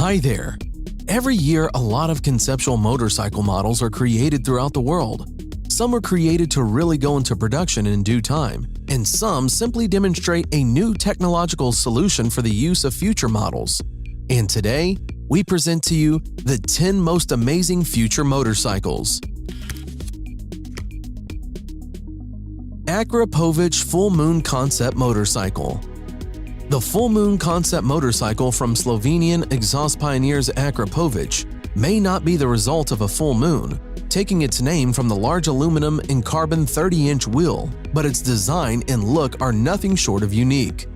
Hi there! Every year, a lot of conceptual motorcycle models are created throughout the world. Some are created to really go into production in due time, and some simply demonstrate a new technological solution for the use of future models. And today, we present to you the 10 most amazing future motorcycles. Akrapovic Full Moon Concept Motorcycle. The Full Moon Concept motorcycle from Slovenian exhaust pioneers Akrapovic may not be the result of a full moon, taking its name from the large aluminum and carbon 30-inch wheel, but its design and look are nothing short of unique.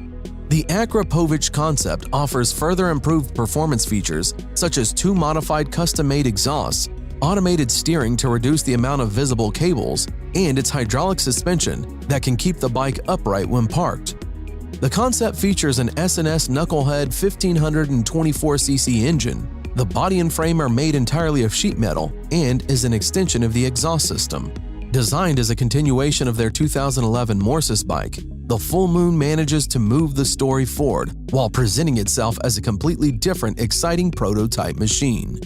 The Akrapovic concept offers further improved performance features such as 2 modified custom-made exhausts, automated steering to reduce the amount of visible cables, and its hydraulic suspension that can keep the bike upright when parked. The concept features an S&S Knucklehead 1524cc engine. The body and frame are made entirely of sheet metal and is an extension of the exhaust system. Designed as a continuation of their 2011 Morsis bike, the Full Moon manages to move the story forward while presenting itself as a completely different, exciting prototype machine.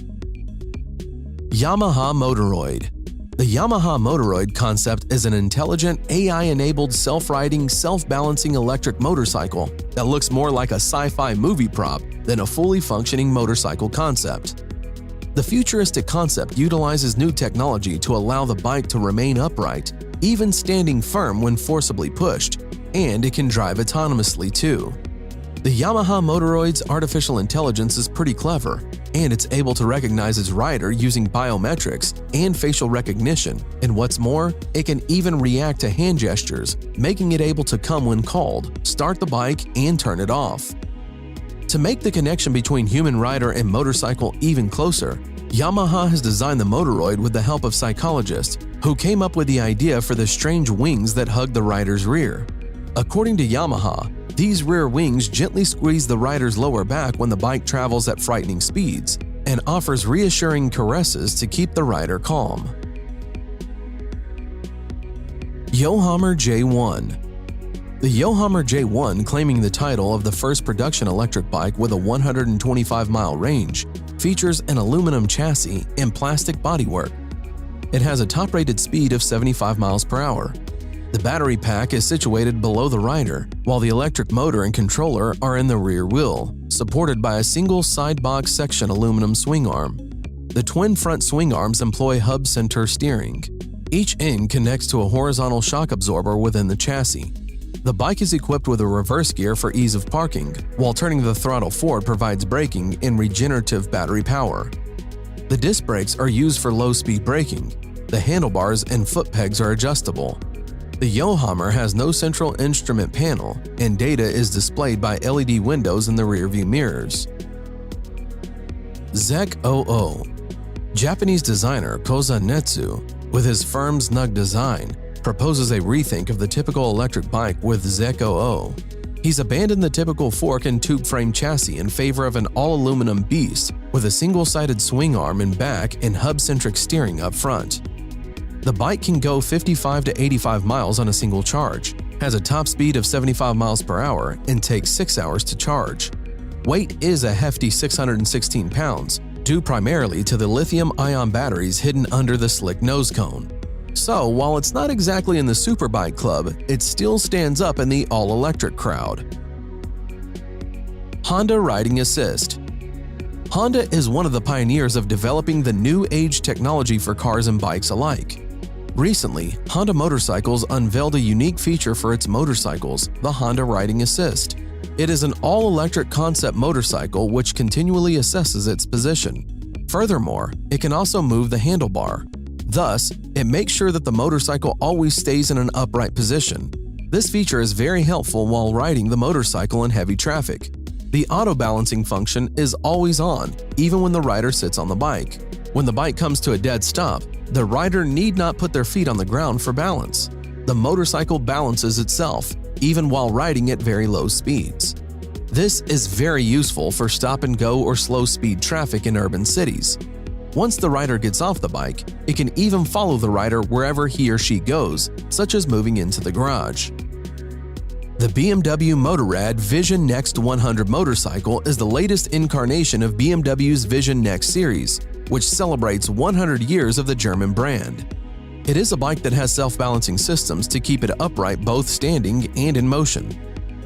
Yamaha Motoroid. The Yamaha Motoroid concept is an intelligent, AI-enabled, self-riding, self-balancing electric motorcycle that looks more like a sci-fi movie prop than a fully functioning motorcycle concept. The futuristic concept utilizes new technology to allow the bike to remain upright, even standing firm when forcibly pushed, and it can drive autonomously too. The Yamaha Motoroid's artificial intelligence is pretty clever, and it's able to recognize its rider using biometrics and facial recognition, and what's more, it can even react to hand gestures, making it able to come when called, start the bike, and turn it off. To make the connection between human rider and motorcycle even closer, Yamaha has designed the Motoroid with the help of psychologists who came up with the idea for the strange wings that hug the rider's rear. According to Yamaha, these rear wings gently squeeze the rider's lower back when the bike travels at frightening speeds and offers reassuring caresses to keep the rider calm. Yohammer J1. The Yohammer J1, claiming the title of the first production electric bike with a 125-mile range, features an aluminum chassis and plastic bodywork. It has a top-rated speed of 75 miles per hour. The battery pack is situated below the rider, while the electric motor and controller are in the rear wheel, supported by a single side box section aluminum swing arm. The twin front swing arms employ hub center steering. Each end connects to a horizontal shock absorber within the chassis. The bike is equipped with a reverse gear for ease of parking, while turning the throttle forward provides braking and regenerative battery power. The disc brakes are used for low-speed braking. The handlebars and foot pegs are adjustable. The Yohammer has no central instrument panel, and data is displayed by LED windows in the rearview mirrors. Zek 00. Japanese designer Koza Netsu, with his firm snug design, proposes a rethink of the typical electric bike with Zek 00. He's abandoned the typical fork and tube frame chassis in favor of an all-aluminum beast with a single-sided swing arm in back and hub-centric steering up front. The bike can go 55 to 85 miles on a single charge, has a top speed of 75 miles per hour, and takes 6 hours to charge. Weight is a hefty 616 pounds, due primarily to the lithium-ion batteries hidden under the slick nose cone. So, while it's not exactly in the superbike club, it still stands up in the all-electric crowd. Honda Riding Assist. Honda is one of the pioneers of developing the new age technology for cars and bikes alike. Recently, Honda Motorcycles unveiled a unique feature for its motorcycles, the Honda Riding Assist. It is an all-electric concept motorcycle which continually assesses its position. Furthermore, it can also move the handlebar. Thus, it makes sure that the motorcycle always stays in an upright position. This feature is very helpful while riding the motorcycle in heavy traffic. The auto-balancing function is always on, even when the rider sits on the bike. When the bike comes to a dead stop, the rider need not put their feet on the ground for balance. The motorcycle balances itself, even while riding at very low speeds. This is very useful for stop-and-go or slow-speed traffic in urban cities. Once the rider gets off the bike, it can even follow the rider wherever he or she goes, such as moving into the garage. The BMW Motorrad Vision Next 100 motorcycle is the latest incarnation of BMW's Vision Next series, which celebrates 100 years of the German brand. It is a bike that has self-balancing systems to keep it upright both standing and in motion.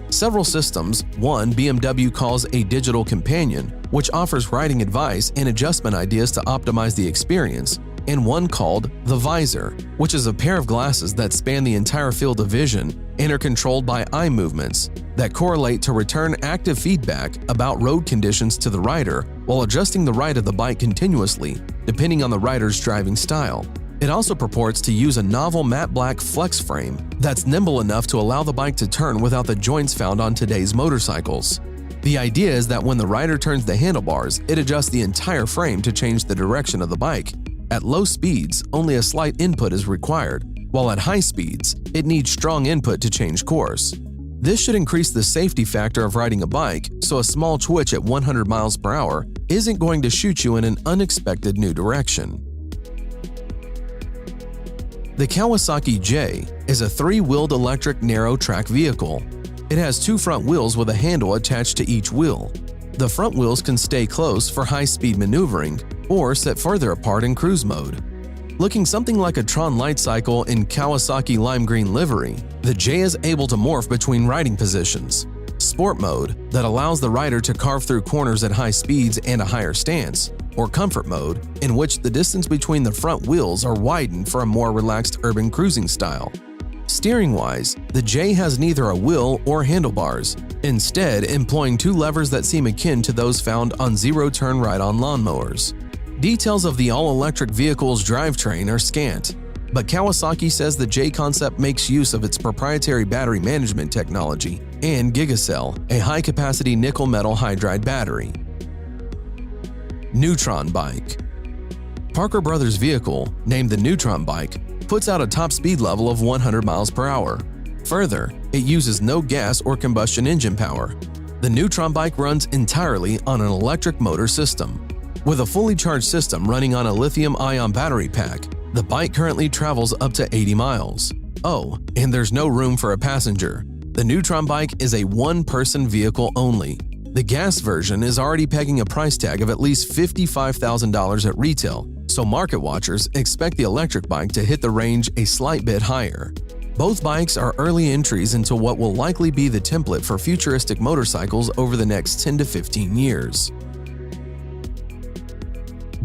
Several systems, one BMW calls a digital companion, which offers riding advice and adjustment ideas to optimize the experience, and one called the Visor, which is a pair of glasses that span the entire field of vision and are controlled by eye movements that correlate to return active feedback about road conditions to the rider while adjusting the ride of the bike continuously, depending on the rider's driving style. It also purports to use a novel matte black flex frame that's nimble enough to allow the bike to turn without the joints found on today's motorcycles. The idea is that when the rider turns the handlebars, it adjusts the entire frame to change the direction of the bike. At low speeds, only a slight input is required, while at high speeds, it needs strong input to change course. This should increase the safety factor of riding a bike, so a small twitch at 100 miles per hour isn't going to shoot you in an unexpected new direction. The Kawasaki J is a three-wheeled electric narrow-track vehicle. It has two front wheels with a handle attached to each wheel. The front wheels can stay close for high-speed maneuvering or set further apart in cruise mode. Looking something like a Tron light cycle in Kawasaki lime green livery, the J is able to morph between riding positions. Sport mode, that allows the rider to carve through corners at high speeds and a higher stance, or comfort mode, in which the distance between the front wheels are widened for a more relaxed urban cruising style. Steering-wise, the J has neither a wheel or handlebars, instead employing two levers that seem akin to those found on zero-turn ride-on lawnmowers. Details of the all-electric vehicle's drivetrain are scant, but Kawasaki says the J concept makes use of its proprietary battery management technology and Gigacell, a high-capacity nickel-metal hydride battery. Neutron Bike. Parker Brothers' vehicle, named the Neutron Bike, puts out a top speed level of 100 miles per hour. Further, it uses no gas or combustion engine power. The Neutron Bike runs entirely on an electric motor system. With a fully charged system running on a lithium-ion battery pack, the bike currently travels up to 80 miles. Oh, and there's no room for a passenger. The Neutron Bike is a one-person vehicle only. The gas version is already pegging a price tag of at least $55,000 at retail, so market watchers expect the electric bike to hit the range a slight bit higher. Both bikes are early entries into what will likely be the template for futuristic motorcycles over the next 10 to 15 years.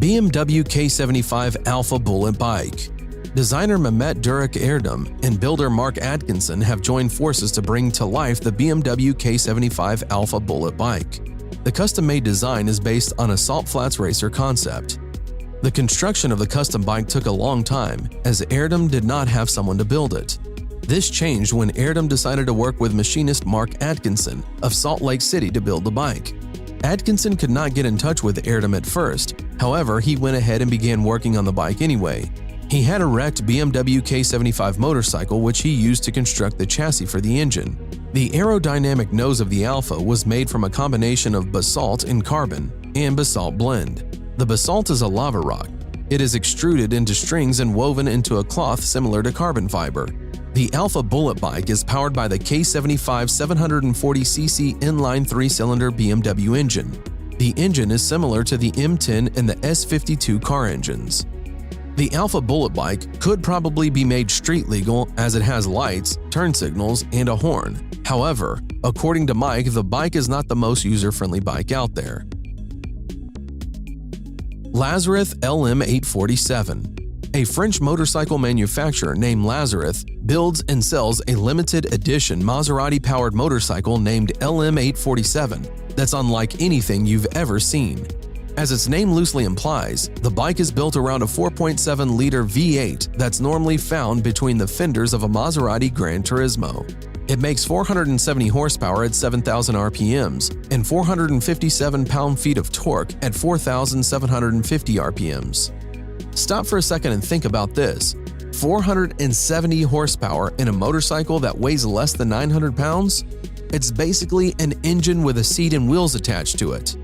BMW K75 Alpha Bullet Bike. Designer Mehmet Durak Erdem and builder Mark Atkinson have joined forces to bring to life the BMW K75 Alpha Bullet Bike. The custom-made design is based on a Salt Flats racer concept. The construction of the custom bike took a long time, as Erdem did not have someone to build it. This changed when Erdem decided to work with machinist Mark Atkinson of Salt Lake City to build the bike. Atkinson could not get in touch with Erdem at first, however he went ahead and began working on the bike anyway. He had a wrecked BMW K75 motorcycle which he used to construct the chassis for the engine. The aerodynamic nose of the Alpha was made from a combination of basalt and carbon and basalt blend. The basalt is a lava rock. It is extruded into strings and woven into a cloth similar to carbon fiber. The Alpha Bullet Bike is powered by the K75 740cc inline 3-cylinder BMW engine. The engine is similar to the M10 and the S52 car engines. The Alpha Bullet Bike could probably be made street legal as it has lights, turn signals, and a horn. However, according to Mike, the bike is not the most user-friendly bike out there. Lazareth LM847. A French motorcycle manufacturer named Lazareth builds and sells a limited edition Maserati-powered motorcycle named LM847 that's unlike anything you've ever seen. As its name loosely implies, the bike is built around a 4.7-liter V8 that's normally found between the fenders of a Maserati Gran Turismo. It makes 470 horsepower at 7,000 RPMs and 457 pound-feet of torque at 4,750 RPMs. Stop for a second and think about this. 470 horsepower in a motorcycle that weighs less than 900 pounds? It's basically an engine with a seat and wheels attached to it.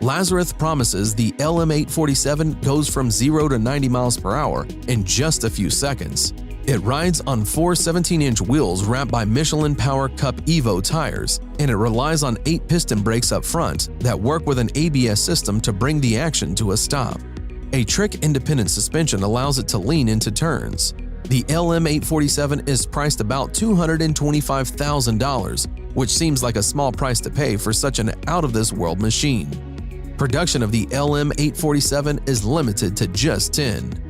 Lazareth promises the LM847 goes from 0 to 90 miles per hour in just a few seconds. It rides on four 17-inch wheels wrapped by Michelin Power Cup Evo tires, and it relies on 8 piston brakes up front that work with an ABS system to bring the action to a stop. A trick-independent suspension allows it to lean into turns. The LM847 is priced about $225,000, which seems like a small price to pay for such an out-of-this-world machine. Production of the LM847 is limited to just 10.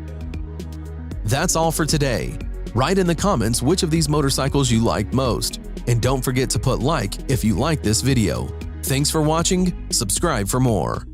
That's all for today. Write in the comments which of these motorcycles you liked most. And don't forget to put like if you like this video. Thanks for watching, subscribe for more.